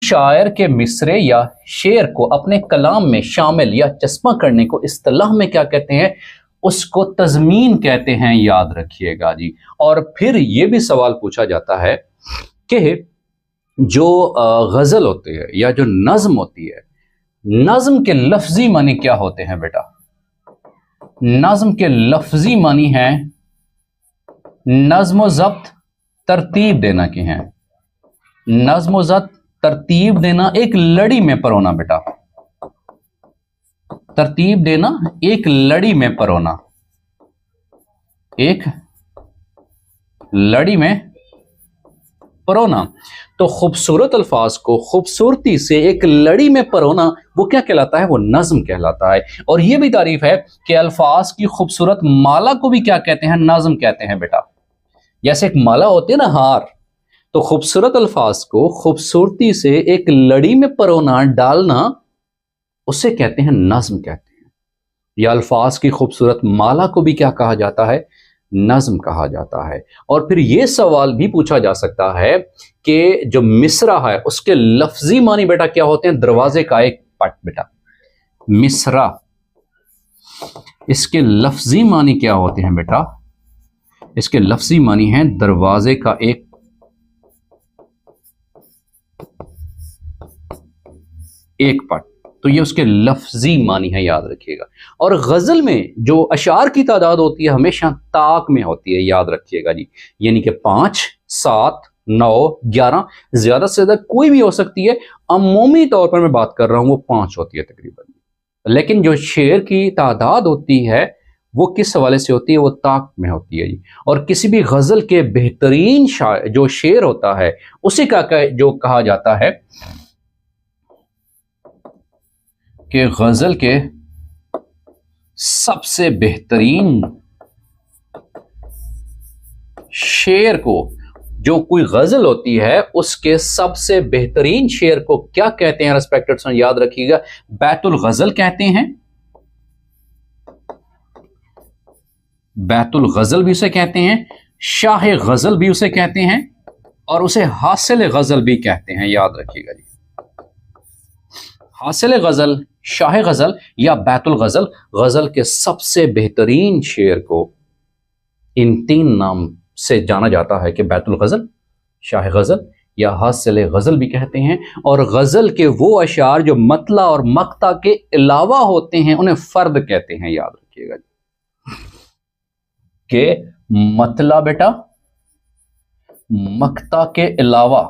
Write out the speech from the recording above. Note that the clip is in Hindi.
शायर के मिसरे या शेर को अपने कलाम में शामिल या चस्पा करने को इस्तिलाह में क्या कहते हैं? उसको तज़मीन कहते हैं, याद रखिएगा जी। और फिर ये भी सवाल पूछा जाता है कि जो गज़ल होती है या जो नज़्म होती है, नज़्म के लफ्जी मानी क्या होते हैं बेटा? नज़्म के लफ्जी मानी है नज़्म व ज़ब्त, तरतीब देना की है। नज़्म व ज़ब्त, तरतीब देना, एक लड़ी में परोना बेटा। तरतीब देना, एक लड़ी में परोना, एक लड़ी में परोना। तो खूबसूरत अल्फाज को खूबसूरती से एक लड़ी में परोना, वो क्या कहलाता है? वो नज़्म कहलाता है। और ये भी तारीफ है कि अल्फाज की खूबसूरत माला को भी क्या कहते हैं? नज़्म कहते हैं बेटा। जैसे एक माला होती है ना, हार, तो खूबसूरत अल्फाज को खूबसूरती से एक लड़ी में परोना, डालना, उसे कहते हैं नज़्म कहते हैं। या अल्फाज की खूबसूरत माला को भी क्या कहा जाता है? नज़्म कहा जाता है। और फिर यह सवाल भी पूछा जा सकता है कि जो मिसरा है उसके लफ्जी मानी बेटा क्या होते हैं? दरवाजे का एक पट बेटा। मिसरा, इसके लफ्जी मानी क्या होते हैं बेटा? इसके लफ्जी मानी है दरवाजे का एक पट। तो ये उसके लफ्जी मानी है, याद रखिएगा। और गजल में जो अशार की तादाद होती है हमेशा ताक में होती है, याद रखिएगा जी। यानी कि 5, 7, 9, 11, ज्यादा से ज्यादा कोई भी हो सकती है। अमूमी तौर पर मैं बात कर रहा हूं, वो 5 होती है तकरीबन। लेकिन जो शेर की तादाद होती है वो किस हवाले से होती है? वो ताक में होती है जी। और किसी भी गजल के बेहतरीन जो शेर होता है उसे जो कहा जाता है कि गजल के सबसे बेहतरीन शेर को, जो कोई गजल होती है उसके सबसे बेहतरीन शेर को क्या कहते हैं? रिस्पेक्टेड सन, याद रखिएगा, बैतुल गजल कहते हैं। बैतुल गजल भी उसे कहते हैं, शाह गजल भी उसे कहते हैं, और उसे हासिल गजल भी कहते हैं, याद रखिएगा जी। हासिल गजल, शाह गजल या बैतुल गजल, गजल के सबसे बेहतरीन शेर को इन 3 नाम से जाना जाता है कि बैतुल गजल, शाह गजल या हासिल गजल भी कहते हैं। और गजल के वो अशार जो मतला और मक्ता के अलावा होते हैं उन्हें फर्द कहते हैं, याद रखिएगा कि मतला बेटा, मक्ता के अलावा